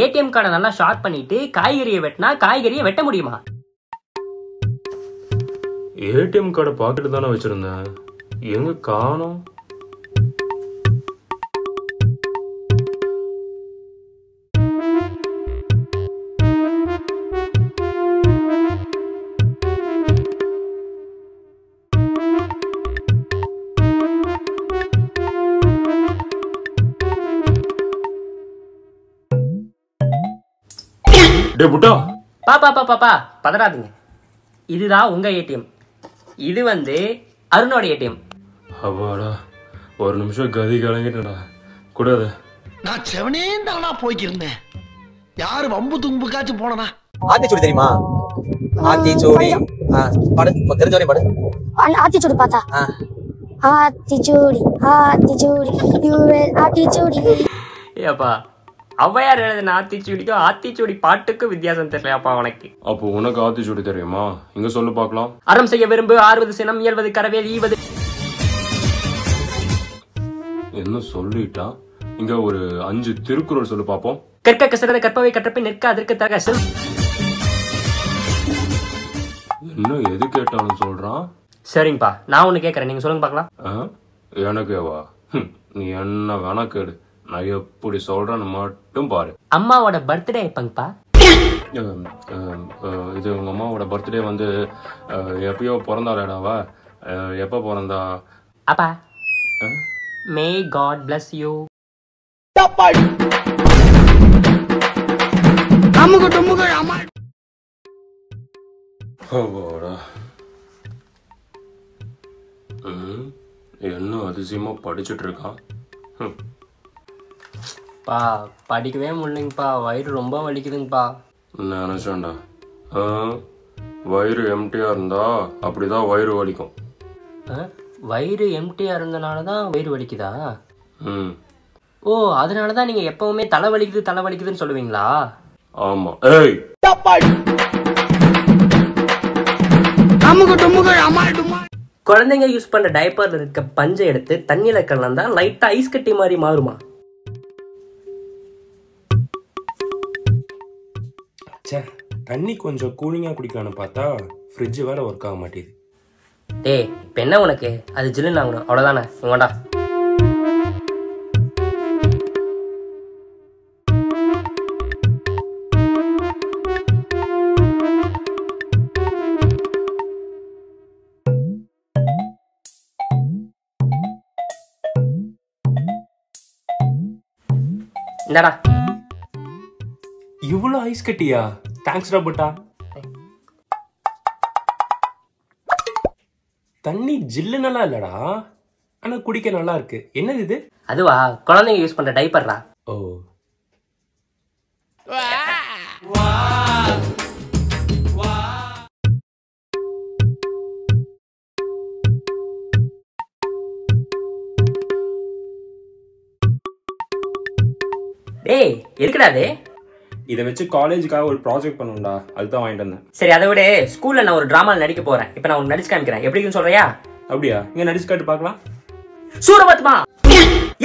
ATM கார்டை நல்லா short பண்ணிட்டு காய்கறியை வெட்டினா காய்கறியை வெட்ட முடியுமா? ஏடிஎம் கார்டை பாக்கெட்டு தானே வச்சிருந்தேன், எங்க காணோம்? பாப்பா பதறாதீங்க. இதுதான் உங்க ஏடிஎம். இது வந்து அருணோட ஏடிஎம். அப்பாடா, ஒரு நிமிஷம் கதி கலங்கிட்டடா. கூடாது, நான் செவனே தானா போய்க்கிருந்தேன். யாரு வம்பு தும்புக்காச்சும் போனா? ஆத்திச்சூடி தெரியுமா? ஆத்திச்சூடி பாடு, தெரிஞ்சவனே பாடு. ஆத்திச்சூடி பார்த்தா ஆத்திச்சூடி ஆத்திச்சூடி ஆத்திச்சூடி. ஏப்பா, ஔவையார் எழுதின ஆத்திச்சூடிக்கும் ஆத்திச்சூடி பாட்டுக்கும் வித்தியாசம் தெரியலையாப்பா உனக்கு? அப்போ உனக்கு ஆத்திச்சூடி தெரியுமா? இங்க சொல்லு பார்க்கலாம். அறம் செய்ய விரும்பு, ஆறுவது சினம், இயல்வது கரவேல், ஈவது. என்ன சொல்லிட்டா? இங்க ஒரு 5 திருக்குறள் சொல்லு பாப்போம். கற்க கசரத கற்பவை கற்றப்பை நிற்க அதற்கு தக செல். என்ன எது கேட்டாலும் சொல்றான். சரிங்கப்பா, நான் ஒண்ணு கேட்கறேன், நீங்க சொல்லுங்க பார்க்கலாம். எனக்கேவா? நீ என்ன வேணா கேடு, நான் எப்படி சொல்றேன்னு மட்டும் பாரு. அம்மாவோட பர்த்டே எப்பங்கப்பா? இது உங்க அம்மாவோட பர்த்டே வந்து எப்பயோ பிறந்தாளேடாவா? எப்ப பிறந்தா? அப்பா, மே காட் பிளஸ் யூ. என்ன அதிசயமா படிச்சுட்டு இருக்கான். பா, படிக்கவே முடியலங்கப்பா, வயிறு ரொம்ப வலிக்குதுங்கப்பா. நினைச்சேன்டா, வயிறு எம்டியா இருந்தா அப்படிதான் வயிறு வலிக்கும். வயிறு எம்டியா இருந்தனாலதான் வயிறு வலிக்குதா? ஓ, அதனாலதான் நீங்க எப்பவுமே தலை வலிக்குதுன்னு சொல்லுவீங்களா? ஆமா. ஏய், குழந்தைங்க யூஸ் பண்ற டைப்பர்ல இருக்க பஞ்சை எடுத்து தண்ணியில கலந்தா லைட்டா ஐஸ் கட்டி மாதிரி மாறுமா? தண்ணி கொஞ்சம் கூலிங்கா குடிக்கலான்னு பார்த்தா ஃப்ரிட்ஜ் வேற ஒர்க் ஆக மாட்டேது. டேய், இப்ப என்ன உனக்கு? அது ஜில்லுன்னு ஆகணும், அவ்வளவுதானே? வேண்டா. என்னடா இவ்வளவு ஐஸ் கட்டியா? தேங்க்ஸ்டா புட்டா. தண்ணி ஜில்லு நல்லா இல்லடா, ஆனா குடிக்க நல்லா இருக்கு. என்னது இது? அதுவா, குழந்தைங்க யூஸ் பண்ற டைப்பர்ரா. ஓ, டேய், எதுக்குடா அது? இதை வச்சு காலேஜுக்காக ஒரு ப்ராஜெக்ட் பண்ணுண்டா, அதுதான் வாங்கிட்டு வந்தேன். சரி, அதை விட ஸ்கூல்ல நான் ஒரு டிராமால நடிக்க போறேன். இப்ப நான் உனக்கு நடிச்சு காமிக்கிறேன், எப்படின்னு சொல்றியா? அப்படியா? இங்க நடிச்சு காட்டு பார்க்கலாம். சூரபத்மா,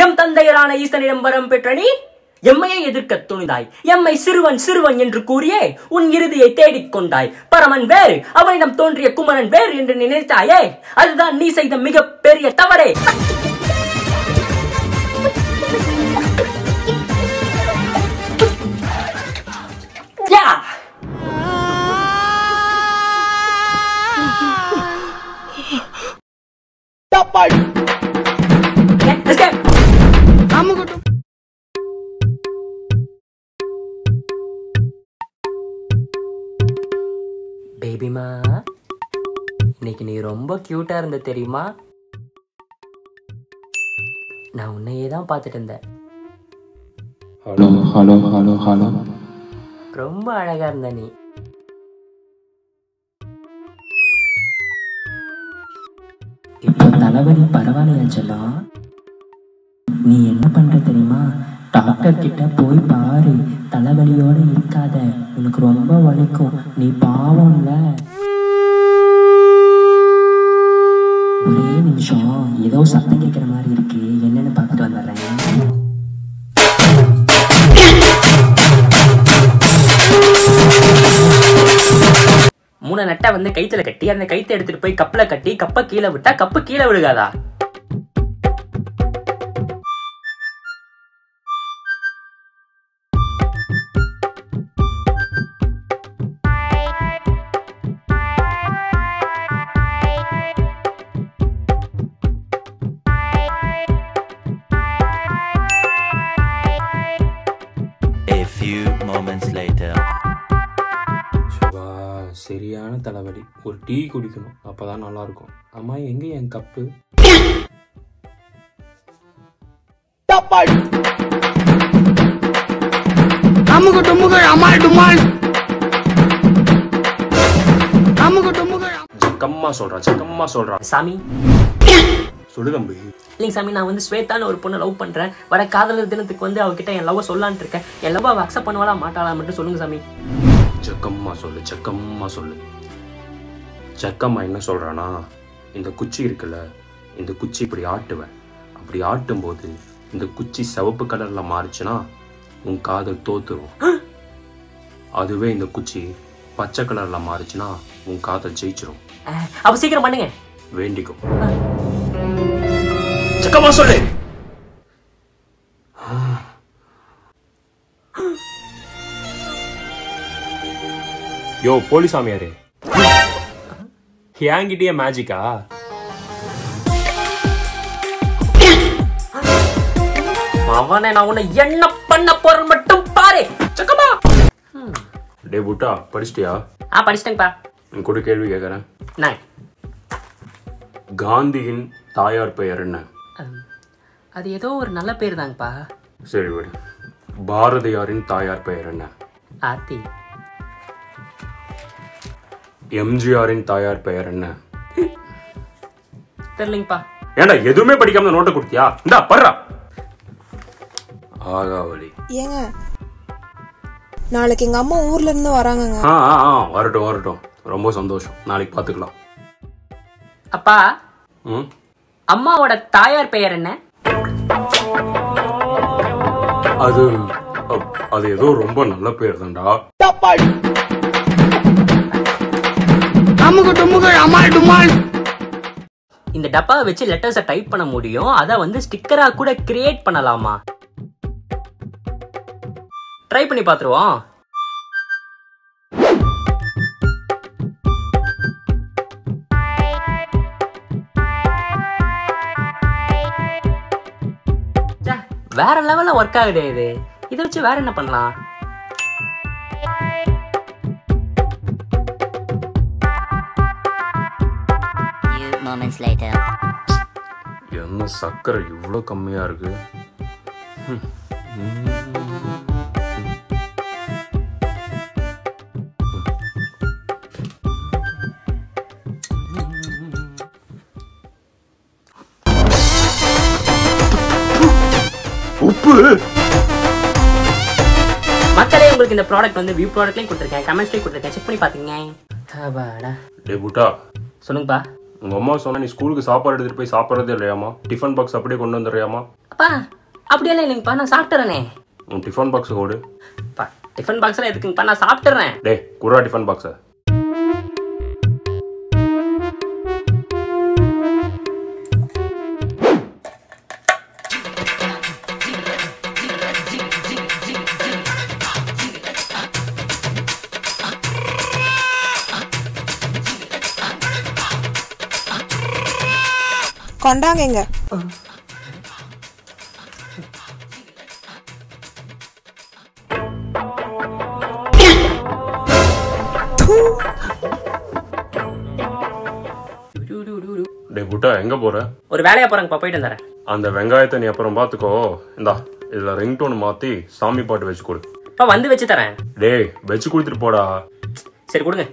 எம் தந்தையரான ஈசனிடம் வரம் பெற்ற நீ எம்மையை எதிர்க்க துணிந்தாய். எம்மை சிறுவன் சிறுவன் என்று கூறியே உன் இறுதியை தேடிக் கொண்டாய். பரமன் வேறு, அவனிடம் தோன்றிய குமரன் வேறு என்று நினைத்தாயே. அதுதான் நீ செய்த மிக பெரிய தவறே. பேபிமா, இன்னைக்கு நீ ரொம்ப கியூட்டா இருந்த தெரியுமா? நான் உன்னையே தான் பார்த்துட்டு இருந்தேன். Hello hello hello hello. ரொம்ப அழகா இருந்த நீ. இப்போ தலைவலி பரவாயில்லையாச்சலாம். நீ என்ன பண்ற தெரியுமா? டாக்டர் கிட்ட போய் பாரு. தலைவலியோட இருக்காத, உனக்கு ரொம்ப வலிக்கும். நீ பாவம்ல. ஒரே நிமிஷம், ஏதோ சத்தம் கேட்கிற மாதிரி இருக்கு, என்னன்னு பார்த்துட்டு வந்துடுறேன். 3 நட்டை வந்து கைத்துல கட்டி அந்த கைத்தை எடுத்துட்டு போய் கப்பல கட்டி கப்ப கீழே விட்டா கப்பு கீழே விழுகாதா? சரியான தலைவலி. ஒரு டீ குடிக்கணும், அப்பதான் நல்லா இருக்கும். அம்மா எங்க என் கப்பு? சக்கம்மா சொல்றான் சாமி. சொல்லு தம்பி. இல்லைங்க சாமி, நான் வந்து ஸ்வேதான்னு ஒரு பொண்ணை லவ் பண்றேன். வர காதலர் தினத்துக்கு வந்து அவகிட்ட என் லவ் சொல்லான்னு இருக்கேன். என் லவ் அவ அக்செப்ட் பண்ணுவாளா மாட்டாளா மட்டும் சொல்லுங்க சாமி. சக்கம்மா சொல்லு. சக்கம்மா என்ன சொல்றானா, இந்த குச்சி இருக்குல்ல, இந்த குச்சி இப்படி ஆட்டுவேன். அப்படி ஆட்டும் போது இந்த குச்சி சிவப்பு கலர்ல மாறிச்சுன்னா உன் காதல் தோத்துரும். அதுவே இந்த குச்சி பச்சை கலர்ல மாறிச்சுன்னா உன் காதல் ஜெயிச்சிரும். அப்ப சீக்கிரம் பண்ணுங்க. வேண்டிக்கோ. சக்கம்மா சொல்லு. யோ போலிசாமியாரே, என்கிட்டயே மேஜிக்கா? அவனை நான் உன்னை என்ன பண்ண போறேன் மட்டும் பாரு. சக்கமா. டே புட்டா, படிச்சிட்டியா? படிச்சிட்டேங்கப்பா. உன் கூட கேள்வி கேட்கறேன். காந்தியின் தாயார் பெயர் என்ன? அது ஏதோ ஒரு நல்ல பேர் தாங்கப்பா. சரி விடு. பாரதியாரின் தாயார் பெயர் என்ன? ஆத்தி. எம்ஜிஆரின் தாயார் பெயர் என்ன? தெரியலங்கப்பா. ஏண்டா எதுவுமே படிக்காம நோட்டை கொடுத்தியா? இந்தா பர்றா. ஆகாவலி. ஏங்க, நாளைக்கு எங்க அம்மா ஊர்ல இருந்து வராங்கங்க. வரட்டும். ரொம்ப சந்தோஷம். நாளைக்கு பாத்துக்கலாம். அப்பா, அம்மாவோட தாயார் பெயர் என்ன? அது ஏதோ ரொம்ப நல்ல பேர் தான்டா. இந்த டப்பாவை வச்சு லெட்டர்ஸை டைப் பண்ண முடியும். அதை வந்து ஸ்டிக்கரா கூட கிரியேட் பண்ணலாமா? ட்ரை பண்ணி பாத்துருவோம். வேற லெவல்ல ஒர்க் ஆகுதே இது. இதை வச்சு வேற என்ன பண்ணலாம்? என்ன சக்கரை இவ்வளவு கம்மியா இருக்கு? உப்பு. மக்களே, உங்களுக்கு இந்த ப்ராடக்ட் வந்து வியூ ப்ராடக்ட்லயும் கொடுத்துருக்கேன், கமெண்ட்ஸ்லயும் கொடுத்துருக்கேன். செக் பண்ணி பாத்தீங்க. டேய் புட்டா, சொல்லுங்கப்பா. உங்க அம்மா சொன்னா நீ ஸ்கூலுக்கு சாப்பாடு எடுத்துட்டு போய் சாப்பிடறதே இல்லையாமா? டிஃபன் பாக்ஸ் அப்படியே கொண்டு வந்துடுறியாமா? அப்பா அப்படியெல்லாம் இல்லைங்கப்பா, நான் சாப்பிட்டுறேனே. உன் டிஃபன் பாக்ஸ் கொடு. டிஃபன் பாக்ஸ்ல எதுக்குங்கப்பா? நான் சாப்பிட்டுறேன். டேய் குரா டிஃபன் பாக்ஸ். கொண்டாங்க. டேய் புட்டா, எங்க போற? ஒரு வேலையா போறேங்கப்பா, போயிட்டு வந்துறேன். அந்த வெங்காயத்தை நீ அப்புறம் பாத்துக்கோ. இந்தா இதுல ரிங்டோன் மாத்தி சாமி பாட்டு வச்சு கொடு. வந்து வச்சு தரேன். டேய் வச்சு கொடுத்துட்டு போடா. சரி கொடுங்க.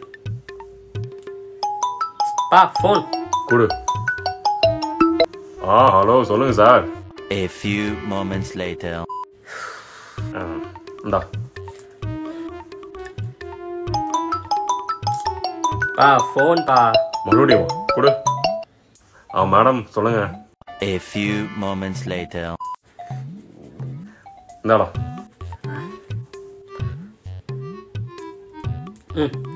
பா போன் கொடு. ஹலோ, சொல்லுங்க sir. A few moments later. இந்தா. போன் பா. மறுபடியும் கொடு. மேடம் சொல்லுங்க. A few moments later. இந்தாடா.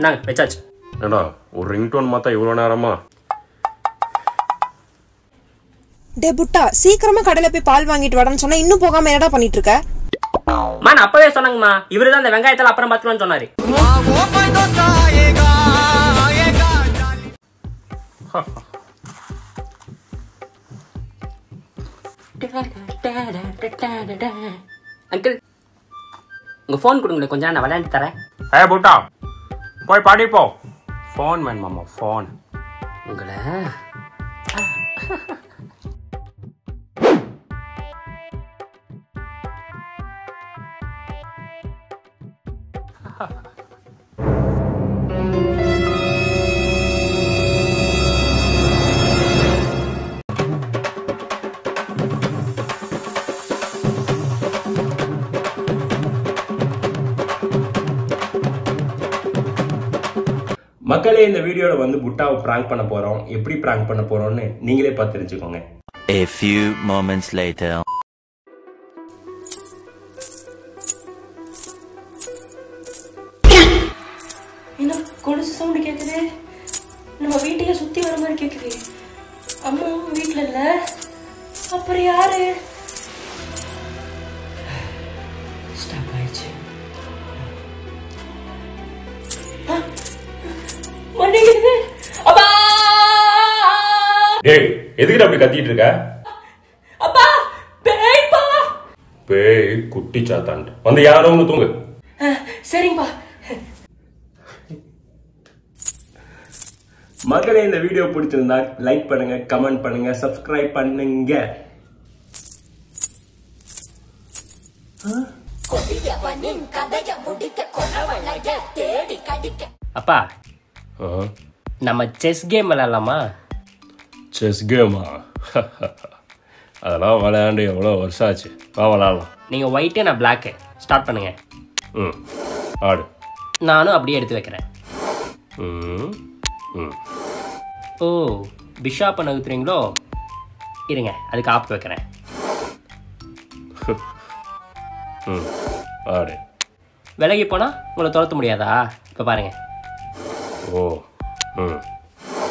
நாங்க வச்சாச்சு. ஏடா ஒரு ரிங்டோன் மாத்தா இவ்வளோ நேரமா? டே புட்டா, சீக்கிரமா கடையில போய் பால் வாங்கிட்டு வரேன்னு சொன்னா இன்னும் போகாம என்னடா பண்ணிட்டு இருக்க? நான் அப்பவே சொன்னேங்கம்மா, இவருதான் அந்த வெங்காயத்துல அப்புறம் பாத்துக்கலாம்னு சொன்னாரு. அங்கிள் உங்க போன் கொடுங்களேன், கொஞ்சம் நான் விளையாண்டு தரேன். புட்டா போய் படிப்போ. ஃபோன் வேணுமாம்மா? ஃபோன் உங்களை மக்களே, இந்த வீடியோல வந்து புட்டாவை பிராங்க் பண்ண போறோம். எப்படி பிராங்க் பண்ண போறோம்னு நீங்களே பார்த்து தெரிஞ்சுக்கோங்க. A few moments later. என்ன கொலுசு சவுண்ட் கேக்குது? நம்ம வீட்டையே சுத்தி வர மாதிரி கேக்குது. அம்மா வீட்டுல இல்ல, அப்புறம் யாரு? ஸ்டாப் ஆயிடுச்சு. அப்பா டேய், எதுக்கு அப்படி கத்திட்டு இருக்க? அப்பா பேய்ப்பா. பேய் குட்டி சாத்தான் வந்து யாரோ ஒன்று தூங்கு. சரிங்கப்பா. மக்களே, இந்த வீடியோ பிடிச்சிருந்தா லைக் பண்ணுங்க, கமெண்ட் பண்ணுங்க, சப்ஸ்கிரைப் பண்ணுங்க. அப்பா, நம்ம செஸ் கேம் விளையாடலாமா? செஸ் கேமா? அதெல்லாம் விளையாண்டு எவ்வளோ வருஷம் ஆச்சு. வா விளையாடலாம். நீங்கள் ஒயிட்டு, நான் பிளாக்கு. ஸ்டார்ட் பண்ணுங்க. ஆடு. நானும் அப்படியே எடுத்து வைக்கிறேன். ஓ, பிஷாப்பை நகுத்துறீங்களோ? இருங்க, அதுக்கு ஆப்பு வைக்கிறேன். ஆடு. விலகி போனால் உங்களை துரத்த முடியாதா? இப்போ பாருங்க. ஓ,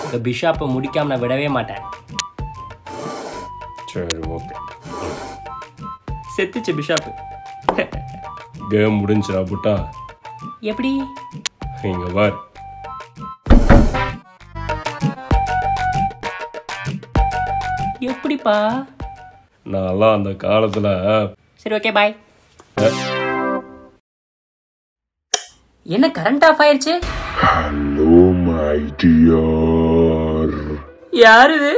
இந்த பிஷாப்பை முடிக்காமல் நான் விடவே மாட்டேன். சரி, ஓகே. செத்துச்சு பிஷாப்பு. கேம் முடிஞ்சுடா புட்டா. எப்படி? இங்க பார். எப்படிப்பா? நான்லாம் அந்த காலத்துல. சரி, ஓகே, பாய். என்ன கரண்ட் ஆஃப் ஆயிடுச்சு? Hello my dear. யாரு இது?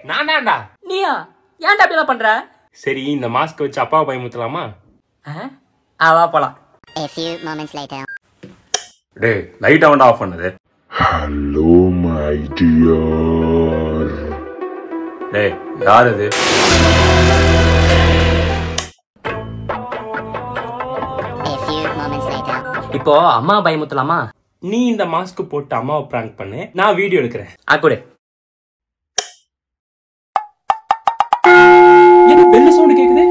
நான்டா. நீயா? ஏன்டா அப்படிலாம் பண்ற? சரி, இந்த மாஸ்க் வச்சு அப்பாவை பயமுத்தலாமா? வா போலாம். A few moments later. டேய், லைட் அவன்டா ஆஃப் பண்ணது. Hello my dear. டேய், யார் இது? A few moments later. இப்போ அம்மா பயமுத்தலாமா? நீ இந்த மாஸ்க் போட்டு அம்மாவை பிராங்க் பண்ணு, நான் வீடியோ எடுக்கிறேன். ஆக்குடு. என்ன பெல் சவுண்ட் கேக்குது?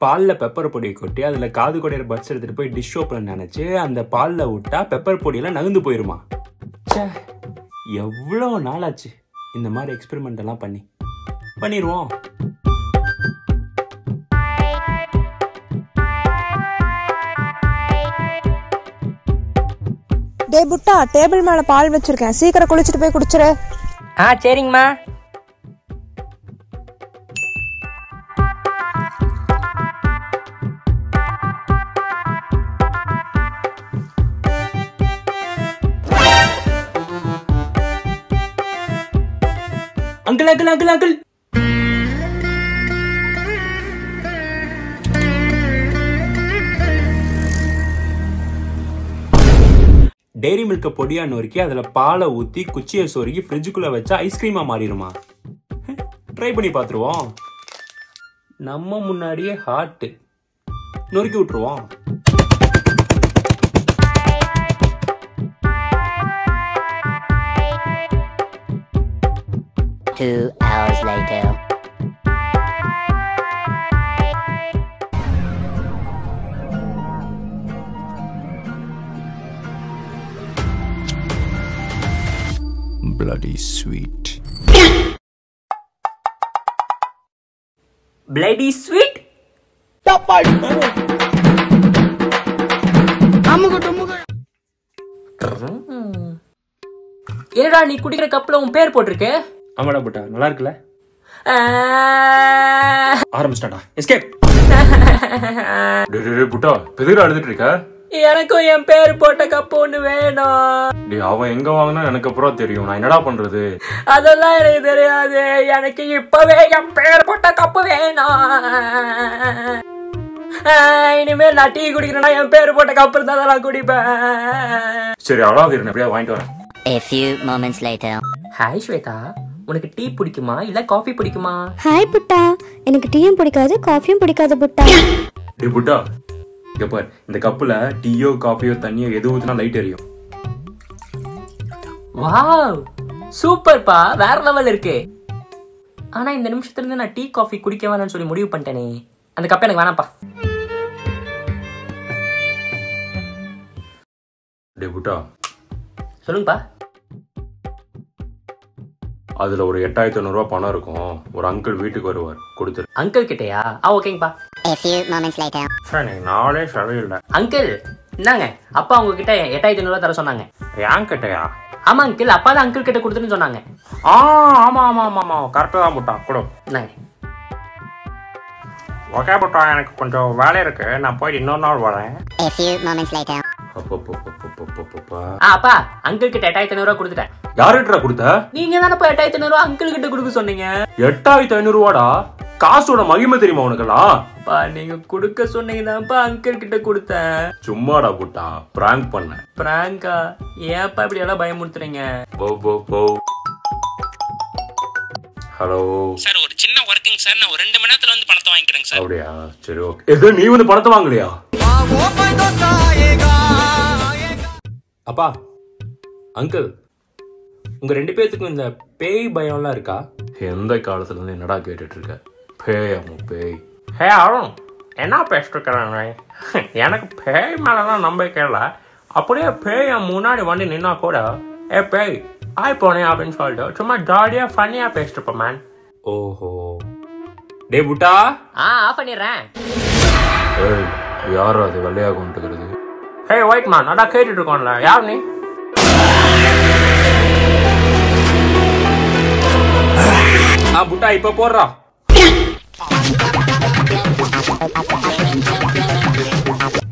பால்ல பெப்பர் பொடியை கொட்டி அதுல காது கொடையிற பட்ஸ் எடுத்துட்டு போய் டிஷ் ஓப்பன் நினைச்சு அந்த பால்ல விட்டா பெப்பர் பொடியெல்லாம் நகர்ந்து போயிருமா? எவ்வளவு நாளாச்சு இந்த மாதிரி எக்ஸ்பெரிமெண்ட் எல்லாம் பண்ணிடுவோம். டே புட்டா, டேபிள் மேல பால் வச்சிருக்கேன், சீக்கிரம் குளிச்சுட்டு போய் குடிச்சிரு. சரிங்கம்மா. Uncle uncle uncle uncle. Dairy milk பொடியா நொறுக்கி அதுல பாலை ஊத்தி குச்சியை சொருகி ஃப்ரிட்ஜுக்குள்ள வச்சா ஐஸ்கிரீமா மாறிடுமா? ட்ரை பண்ணி பார்த்துருவோம். நம்ம முன்னாடியே ஹாட் நொறுக்கி விட்டுருவோம். 2 hours hours later. Bloody sweet. Bloody sweet? என்னடா நீ குடிக்கிற கப்ல உன் பேர் போட்டிருக்கு? ஆமாடா புட்டா, நல்லா இருக்குல்ல? ஆரம்பிச்சிட்டாடா. எஸ்கேப். டேய் புட்டா, பெதுரா அழுதுட்டு இருக்க? எனக்கும் என் பேர் போட்ட கப்பு ஒண்ணு வேணும். டேய் அவன் எங்க வாங்கினா எனக்கு அப்புறம் தெரியும். நான் என்னடா பண்றது? அதெல்லாம் எனக்கு தெரியாது. எனக்கு இப்பவே என் பேர் போட்ட கப்பு வேணும். இனிமேல் நான் டீ குடிக்கிறேன்னா என் பேர் போட்ட கப்பு இருந்தா தான் நான் குடிப்பேன். சரி அழாது, எப்படியா வாங்கிட்டு வரேன். A few moments later. Hi Shweta, உனக்கு டீ பிடிக்குமா இல்ல காஃபி பிடிக்குமா? ஹாய் புட்டா, எனக்கு டீயும் பிடிக்காது காஃபியும் பிடிக்காது புட்டா. டேய் புட்டா, இங்க பாரு, இந்த கப்புல டீயோ காஃபியோ தண்ணியோ எது ஊத்துனா லைட் எரியும். வாவ், சூப்பர்ப்பா, வேற லெவல் இருக்கு. ஆனா இந்த நிமிஷத்துல இருந்து நான் டீ காஃபி குடிக்க வேணாம்னு சொல்லி முடிவு பண்ணிட்டேனே. அந்த கப் எனக்கு வேணாம்ப்பா. டேய் புட்டா, சொல்லுங்கப்பா. அதுல ஒரு 8500 ரூபாய் பணம் இருக்கும். ஒரு அங்கிள் வீட்டுக்கு வருவார், கொடுத்துரு. Uncle கிட்டயா? ஓகேங்கப்பா. A few moments later. சரி, நாளே சரியில்லை. அங்கிள் என்னங்க, அப்பா உங்ககிட்ட 8500 ரூபாய் தர சொன்னாங்க. ஏன் கிட்டயா? ஆமா அங்கிள், அப்பா தான் அங்கிள் கிட்ட கொடுத்துன்னு சொன்னாங்க. ஆமா ஆமா ஆமா ஆமா, கரெக்டா தான் புட்டா, கொடு. என்னங்க? ஓகே புட்டா, எனக்கு கொஞ்சம் வேலை இருக்கு, நான் போயிட்டு இன்னொரு நாள் வரேன். A few moments later. அப்பா அங்கிள் கிட்ட 8500 ரூபாய் கொடுத்துட்டேன். யாருக்கிட்ட கொடுத்த? நீங்க தானே 8500 ரூபாய் அங்கிள் கிட்ட கொடுக்க சொன்னீங்க. 8500 ரூபாடா? காசோட மகிமை தெரியுமா உனக்கெல்லாம்? நீங்க கொடுக்க சொன்னீங்கதான்ப்பா அங்கிள் கிட்ட கொடுத்தேன். சும்மாடா புட்டா, பிராங்க் பண்ண. பிராங்கா? ஏன்ப்பா இப்படி எல்லாம் பயமுறுத்துறீங்க? ஹலோ சார், ஒரு சின்ன ஒர்க்கிங் சார், நான் ஒரு 2 மணி நேரத்துல வந்து பணத்தை வாங்கிக்கிறேன் சார். அப்படியா? சரி ஓகே. எது நீ வந்து பணத்தை வாங்கலையா? அப்பா அங்கிள், உங்க 2 பேத்துக்கும் இந்த பேய் பயம்லாம் இருக்கா? எந்த காலத்துல இருந்து என்னடா கேட்டுட்டு இருக்க? பேய் பேய். ஹே அருண், என்ன பேசிட்டு இருக்கிறாங்க? எனக்கு பேய் மேலாம் நம்பிக்கை இல்லை. அப்படியே பேய் முன்னாடி வந்து நின்னா கூட ஏ பேய் ஆய் போனேன் அப்படின்னு சொல்லிட்டு சும்மா ஜாலியா ஃபன்னியா பேசிட்டு இருப்பேன் மேன். ஓஹோ. டே புட்டா, ஆஃப் பண்ணிடுறேன். யாரும் அது வெள்ளையா கொண்டுக்கிறது? ஹே ஒயிட் மேன், அதான் கேட்டுட்டு இருக்கோம்ல, யார் நீ? புட்டா இப்ப போடுறா.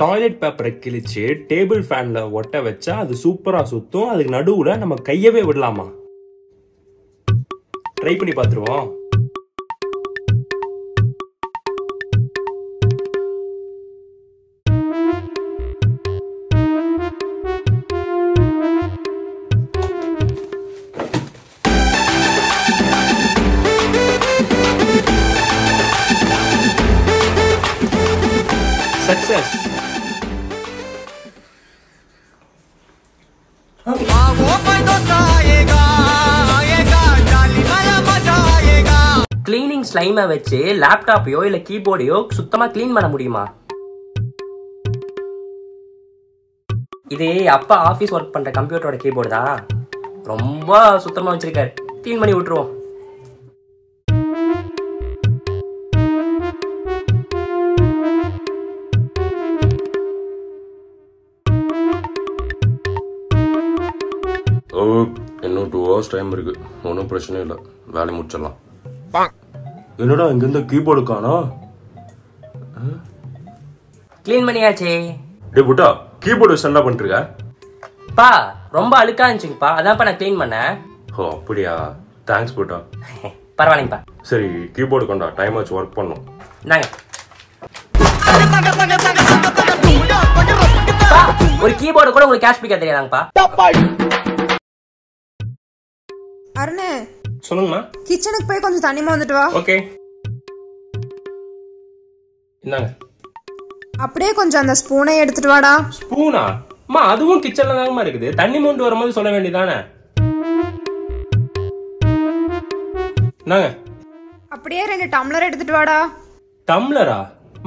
டாய்லெட் பேப்பரை கிழிச்சு டேபிள் ஃபேன்ல ஒட்ட வச்சா அது சூப்பரா சுத்தும். அதுக்கு நடுவுல நம்ம கையவே விடலாமா? ட்ரை பண்ணி பார்த்துருவோம். Success. கிளீனிங் ஸ்லைமை வச்சு லேப்டாப்பையோ இல்ல கீபோர்டையோ சுத்தமா கிளீன் பண்ண முடியுமா? இது அப்பா ஆபீஸ் ஒர்க் பண்ற கம்ப்யூட்டரோட கீபோர்டு தான். ரொம்ப சுத்தமா வச்சிருக்காரு. கிளீன் பண்ணி விட்டுருவோம். இன்னும் 2 hours டைம் இருக்கு. ஒன்றும் பிரச்சனை இல்லை, வேலை முடிச்சிடலாம். என்னடா இங்க இருந்த கீபோர்டு காணோம்? கிளீன் பண்ணியாச்சே. டே புட்டா, கீபோர்டு வச்சு என்ன பண்ணிருக்க? பா ரொம்ப அழுக்கா இருந்துச்சுப்பா, அதான்ப்பா நான் கிளீன் பண்ணேன். ஓ அப்படியா, தேங்க்ஸ் புட்டா. பரவாயில்லைங்கப்பா. சரி கீபோர்டு கொண்டா, டைம் ஆச்சு, ஒர்க் பண்ணும். நாங்க ஒரு கீபோர்டு கூட உங்களுக்கு கேஷ் பிக்க தெரியாதாங்கப்பா? அருணே, சொல்லுங்கம்மா. கிச்சனுக்கு போய் கொஞ்சம் தண்ணிமா வந்துட்டு வா. ஓகே, இந்தாங்க. அப்படியே கொஞ்சம் அந்த ஸ்பூனை எடுத்துட்டு வாடா. ஸ்பூனா? அம்மா அதுவும் கிச்சன்ல தாங்கம்மா இருக்குது. தண்ணி மொண்டு வரும்போது சொல்ல வேண்டியதானே? நாங்க அப்படியே 2 டம்ளர் எடுத்துட்டு வாடா. டம்ளரா?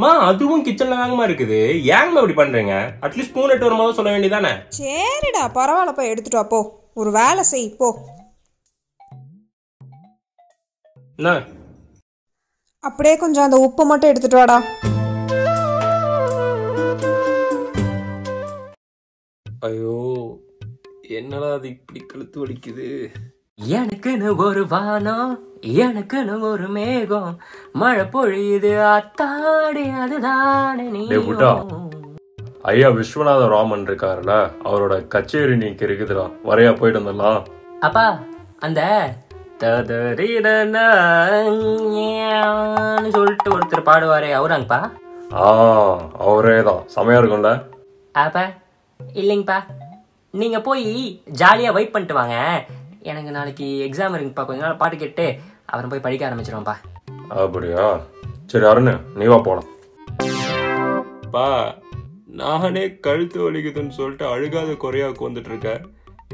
மா அதுவும் கிச்சன்ல தாங்கம்மா இருக்குது. ஏங்கம்மா இப்படி பண்றீங்க? அட்லீஸ்ட் ஸ்பூன் எடுத்து வரும்போது சொல்ல வேண்டியதானே? சரிடா பரவாயில்ல, போய் எடுத்துட்டு வா போ. ஒரு வேலை செய் போ. அப்படியே கொஞ்சம் அந்த உப்பு மட்டும் எடுத்துட்டு வாடா. ஐயோ என்னடா அது இப்படி கழுத்து வலிக்குது. எனக்குன்னு ஒரு வானம், எனக்குன்னு ஒரு மேகம், மழை பொழியுது அத்தாடி அதுதானே நீ. ஐயா விஸ்வநாத ராமன் இருக்காருல்ல, அவரோட கச்சேரி நீங்க இருக்குதுடா, வரையா போயிட்டு வந்துடலாம். அப்பா அந்த சொல்லிட்டு ஒருத்தர் பாடுவாரே அவராங்கப்பா? அவரே தான். செமையா இருக்கும்ல? அப்பா இல்லைங்கப்பா, நீங்க போய் ஜாலியா வெயிட் பண்ணிட்டு வாங்க. எனக்கு நாளைக்கு எக்ஸாம் இருக்குப்பா, கொஞ்ச நாள் பாட்டு கேட்டு அப்புறம் போய் படிக்க ஆரம்பிச்சிருவோம்ப்பா. அப்படியா? சரி அருண் நீ வா போலாம். பா நானே கழுத்து வலிக்குதுன்னு சொல்லிட்டு அழுகாத குறையாவுக்கு வந்துட்டு இருக்கேன்.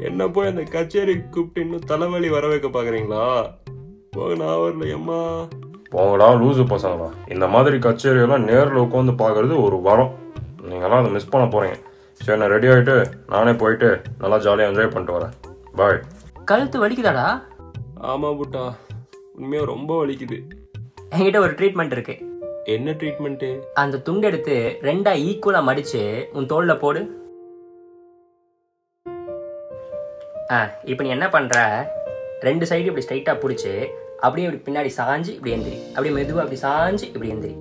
என்ன போய் அந்த கச்சேரி கூப்பிட்டு இன்னும் தலைவலி வர வைக்க பாக்குறீங்களா? போக நான் வரல அம்மா. போங்கடா லூசு பசங்களா, இந்த மாதிரி கச்சேரி எல்லாம் நேரில் உட்காந்து பாக்குறது ஒரு வரம். நீங்களாம் அதை மிஸ் பண்ண போறீங்க. சரி நான் ரெடி ஆகிட்டு நானே போயிட்டு நல்லா ஜாலியாக என்ஜாய் பண்ணிட்டு வரேன். பாய். கழுத்து வலிக்குதாடா? ஆமா புட்டா, உண்மையா ரொம்ப வலிக்குது. என்கிட்ட ஒரு ட்ரீட்மெண்ட் இருக்கு. என்ன ட்ரீட்மெண்ட்? அந்த துண்டு எடுத்து 2 ஈக்குவலா மடிச்சு உன் தோல்ல போடு. இப்போ நீ என்ன பண்ற, 2 சைடு இப்படி ஸ்ட்ரைட்டா பிடிச்சி அப்படியே இப்படி பின்னாடி சாஞ்சு இப்படி எந்திரி, அப்படியே மெதுவா அப்படி சாஞ்சு இப்படி எந்திரி.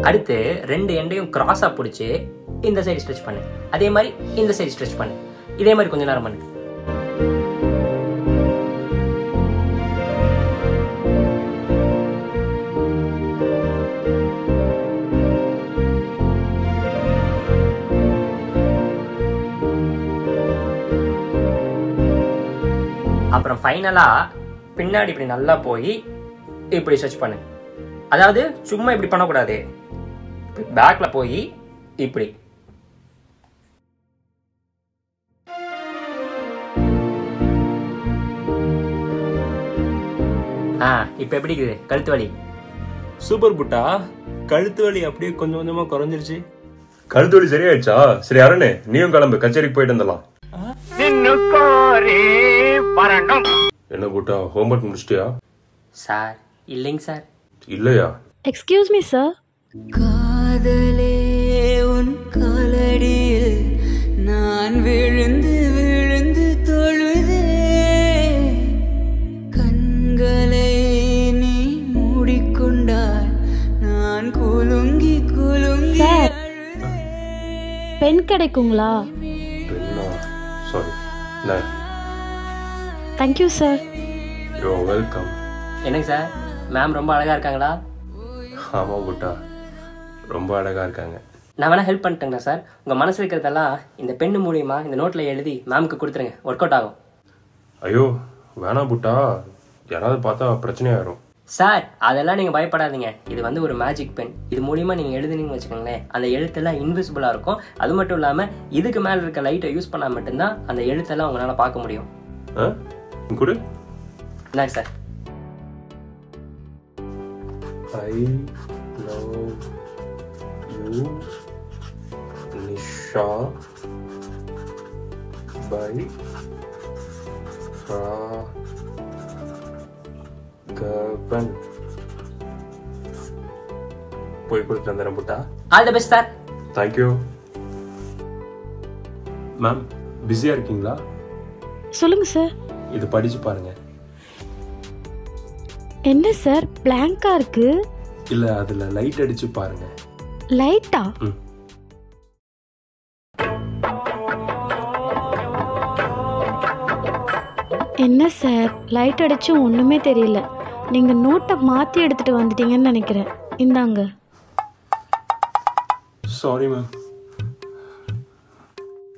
அடுத்து 2 எண்டையும் கிராஸா பிடிச்சி இந்த சைடு ஸ்ட்ரெச் பண்ணு, அதே மாதிரி இந்த சைடு ஸ்ட்ரெச் பண்ணு. இதே மாதிரி கொஞ்ச நேரம் பண்ணு. அப்புறம் ஃபைனலா பின்னாடி இப்படி நல்லா போய் இப்படி ஸ்ட்ரெச் பண்ணு. அதாவது சும்மா இப்படி பண்ணக்கூடாது, பேக்ல போய் இப்படி. இப்ப எப்படி இருக்குது கழுத்து வலி? சூப்பர் புட்டா, கழுத்து வலி அப்படியே கொஞ்சம் கொஞ்சமா குறைஞ்சிருச்சு. கழுத்து வலி சரியாயிடுச்சா? சரி அருண் நீயும் கிளம்பு, கச்சேரிக்கு போயிட்டு வந்துடலாம். என்ன புட்டா ஹோம்வொர்க் முடிச்சிட்டியா? சார் இல்லைங்க சார். இல்லையா? Excuse me sir. காதலே உன் காலடியில் நான் விழுந்து விழுந்து தொழுதே, கண்களை நீ மூடிக்கொண்டாய் நான் குலுங்கி குலுங்கி. சார் பென் கிடைக்குங்களா? பென்னா? Sorry. Thank you sir. You are welcome. என்னங்க சார், மேம் ரொம்ப அழகா இருக்காங்களா? ஆமா புட்டா, ரொம்ப அழகா இருக்காங்க. நான் வேணா ஹெல்ப் பண்ணிட்டேங்களா சார்? உங்க மனசு இருக்கிறதெல்லாம் இந்த பெண்ணு மூலியமா இந்த நோட்ல எழுதி மேம்க்கு கொடுத்துருங்க, ஒர்க் அவுட் ஆகும். ஐயோ வேணா புட்டா, யாராவது பார்த்தா பிரச்சனையாயிரும். சார் அதெல்லாம் நீங்க பயப்படாதீங்க, இது வந்து ஒரு மேஜிக் பென். இது மூலியமா நீங்க எழுதுனீங்கன்னு வச்சுக்கோங்களேன், அந்த எழுத்தெல்லாம் இன்விசிபிளா இருக்கும். அது மட்டும் இல்லாம இதுக்கு மேல இருக்க லைட்டை யூஸ் பண்ணா மட்டும்தான் அந்த எழுத்தெல்லாம் உங்களால பார்க்க முடியும். குடு. என்னங்க sir? I love you Nisha by Ragavan. போய் கொடுத்து வந்துடுறேன் புட்டா. All the best sir. Thank you. Ma'am பிஸியா இருக்கீங்களா? சொல்லுங்க சார். இது படிச்சு பாருங்க. என்ன சார் பிளாங்கா இருக்கு? இல்ல அதுல லைட் அடிச்சு பாருங்க. லைட்டா? என்ன சார் லைட் அடிச்சு ஒண்ணுமே தெரியல. நீங்க நோட்டை மாத்தி எடுத்துட்டு வந்துட்டீங்கன்னு நினைக்கிறேன். இந்தாங்க. Sorry ma'am.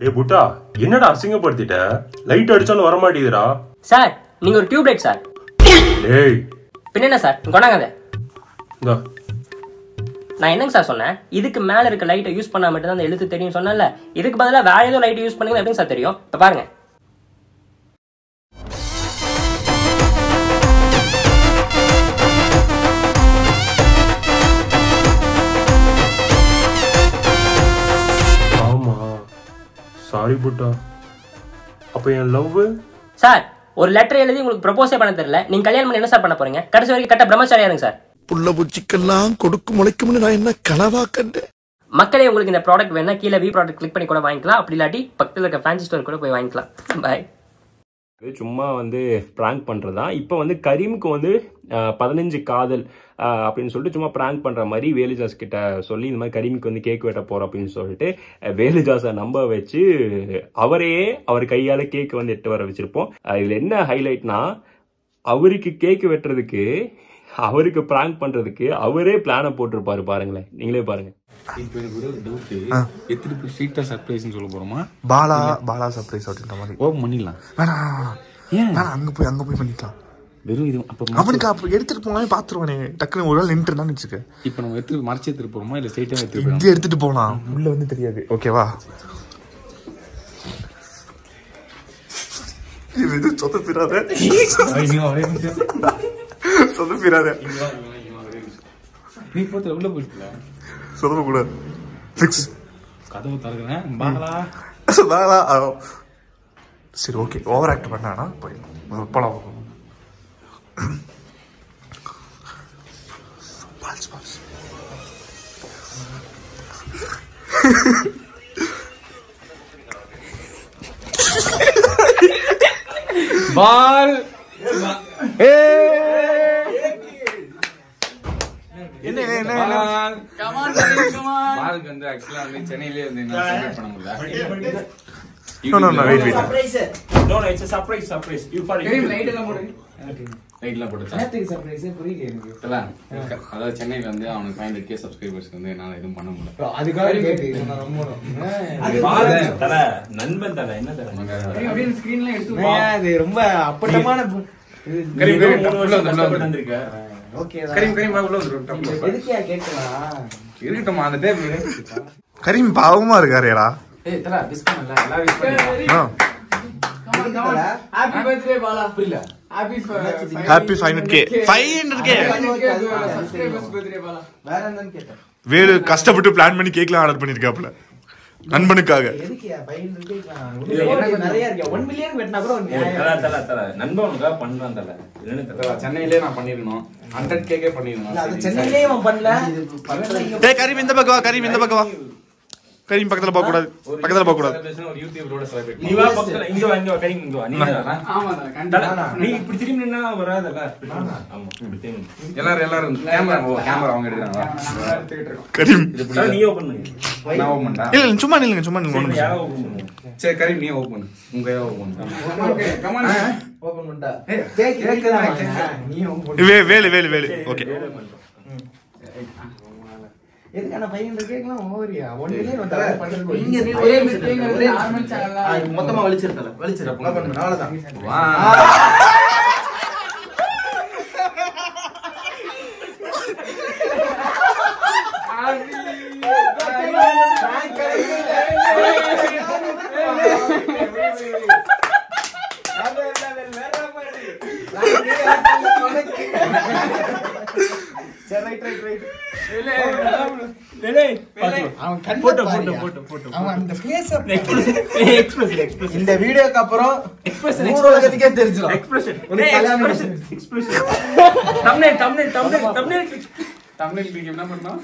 ஏய் புட்டா, என்னடா அசிங்கப்படுத்திட்ட? லைட் அடிச்சாலும் வர மாட்டேங்குதுடா. சார் நீங்க ஒரு டியூப் லைட் சார். டேய் பின்ன என்ன சார் கொண்டாங்க. இந்தா நான் என்னங்க சார் சொன்னேன்? இதுக்கு மேல இருக்க லைட்டை யூஸ் பண்ணா மட்டும் தான் அந்த எழுத்து தெரியும் சொன்னேன்ல. இதுக்கு பதிலா வேற ஏதோ லைட் யூஸ் பண்ணீங்க எப்படிங்க சார் தெரியும்? இப்ப பாருங்க. ஆமா சாரி புட்டா. அப்ப என் லவ் சார் ஒரு லெட்டர் எழுதி உங்களுக்கு ப்ரப்போஸே பண்ண தெரியல. நீங்க கல்யாணம் பண்ணி என்ன சார் பண்ண போறீங்க? கடைசி வரைக்கும் கட்ட பிரம்மச்சாரியா இருங்க சார். புள்ள பூச்சிக்கெல்லாம் கொடுக்கும் முளைக்கும்னு நான் என்ன கனவா கண்டேன். மக்களே உங்களுக்கு இந்த ப்ராடக்ட் வேணா கீழே வி ப்ராடக்ட் கிளிக் பண்ணி கூட வாங்கிக்கலாம். அப்படி இல்லாட்டி பக்கத்தில் இருக்க ஃபேன்சி ஸ்டோர் கூட போய் வாங்கிக்கலாம். பாய். சும்மா வந்து பிராங்க் பண்றதா. இப்போ வந்து கரீமுக்கு வந்து 15 காதல் அப்படின்னு சொல்லிட்டு சும்மா பிராங்க் பண்ற மாதிரி வேலுஜாஸ் கிட்ட சொல்லி இந்த மாதிரி கரீமுக்கு வந்து கேக் வெட்ட போறோம் அப்படின்னு சொல்லிட்டு வேலுஜாஸை நம்ப வச்சு அவர் கையால கேக் வந்து எட்டு வர வச்சிருப்போம். இதுல என்ன ஹைலைட்னா அவருக்கு கேக் வெட்டுறதுக்கு அவருக்கு பிராங்க் பண்றதுக்கு அவரே பிளான போட்டிருப்பாரு. பாருங்களேன், நீங்களே பாருங்க. இப்போ எனக்கு ஒரு டவுட், எத்தனை பேர் ஸ்வீட்டா சர்ப்ரைஸ்னு சொல்ல போறோமா? பாலா சர்ப்ரைஸ் அப்படின்ற மாதிரி ஓபன் பண்ணிடலாம். வேணாம், அங்க போய் பண்ணிக்கலாம். வெறும் இது அப்ப அவனுக்கு அப்ப எடுத்துட்டு போனாலே பாத்துருவானே. டக்குனு ஒரு நாள் நின்று இருந்தான்னு வச்சுக்க. இப்ப நம்ம மறைச்சு எடுத்துட்டு போறோமா இல்ல ஸ்ட்ரைட்டா எடுத்துட்டு போலாம்? உள்ள வந்து தெரியாது. ஓகேவா? இது சொதப்பிடாத சொதப்பிடாத. நீ போட்டு உள்ள போயிட்டு சொதப்ப கூடாது. ஃபிக்ஸ். கதவு தரக்குறேன். பாலா சரி ஓகே, ஓவர் ஆக்ட் பண்ணானா போய் போலாம். பால் பாலுக்கு வந்து ஆக்சுவலா வந்து சென்னையிலே வந்து பண்ண முடியல. அதாவது சென்னையில வந்து அவனுக்கு 500K சப்ஸ்கிரைபர்ஸ் வந்து என்னால எதுவும் பண்ண முடியல. நண்பன் தானே என்ன ரொம்ப அப்பட்டமான கரீம் பாவமா இருக்காருடா. Happy 500K. வேலு கஷ்டப்பட்டு பிளான் பண்ணி கேக்லாம் ஆர்டர் பண்ணிருக்காப்ல நண்பனுக்காக. சென்னையிலே நான் பண்ணிருந்தோம். 100K பண்ணிருந்தோம். கரீம் இந்த பக்கம் வா. கரீம் இந்த பக்கம் வா. கரீம் பக்கத்துல போக கூடாது. பக்கத்துல போக கூடாது. ஒரு யூடியூபரோட செலிபிரேட் நீ வா பக்கத்துல இங்க வா. இங்க வா கரீம் இங்க வா. நீ ஆமா கண்டா நீ இப்படி திரும்பி நின்னா வராதல. ஆமா இப்படி திரும்பி எல்லாரும் கேமரா அவங்க எடுக்கறாங்க. கரீம் நீ ஓபன் பண்ணு. நான் ஓபன் பண்ணா இல்ல சும்மா நில்லுங்க. சரி கரீம் நீ ஓபன் பண்ணு. உங்க ஓபன் பண்ணு. ஓகே கம் ஆன் ஓபன் பண்ணடா. நீ ஓபன் வேலு ஓகே. எதுக்கான 500 கேக்கலாம் ஓவரியா 1 மில்லியன் வந்தா இங்க நீ ஒரே மீட்டிங் ஆரம்பிச்சாங்கல மொத்தமா வலிச்சிரதல அவ்வளவுதான். வா இந்த வீடியோக்கு அப்புறம் உலகத்துக்கே தெரிஞ்சிடும். தமிழ் என்ன பண்ணோம்?